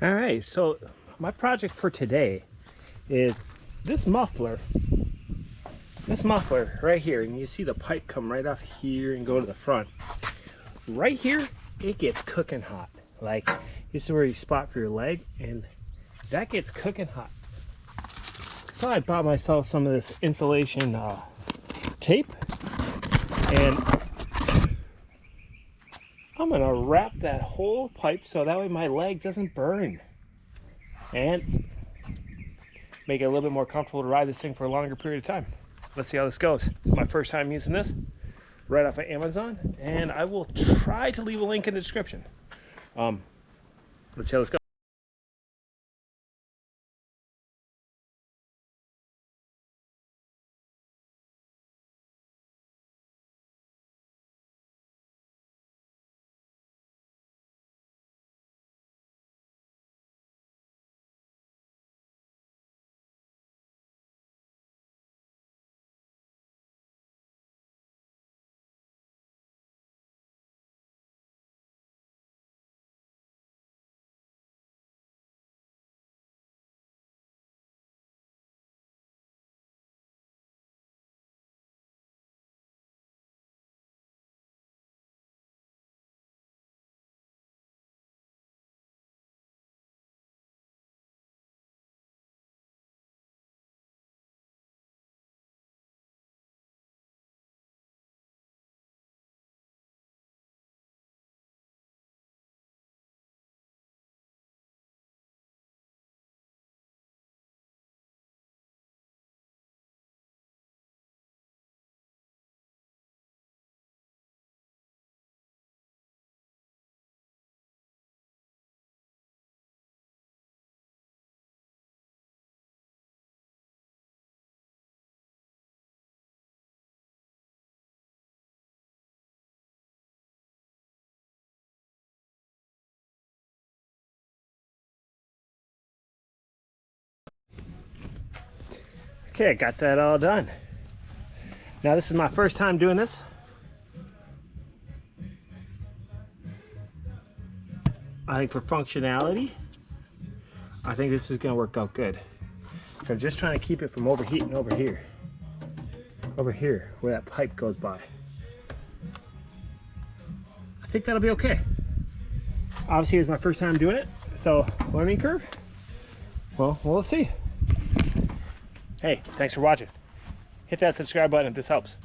All right, so my project for today is this muffler right here, and you see the pipe come right off here and go to the front. Right here, it gets cooking hot. Like, this is where you spot for your leg, and that gets cooking hot. So I bought myself some of this insulation tape, and I'm gonna wrap that whole pipe so that way my leg doesn't burn, and make it a little bit more comfortable to ride this thing for a longer period of time. Let's see how this goes. It's my first time using this, right off of Amazon, and I will try to leave a link in the description. Let's see how this goes. Okay, I got that all done. Now this is my first time doing this. I think for functionality, I think this is gonna work out good. So I'm just trying to keep it from overheating over here where that pipe goes by. I think that'll be okay. Obviously, it's my first time doing it, so learning curve. Well, we'll see. Hey, thanks for watching. Hit that subscribe button if this helps.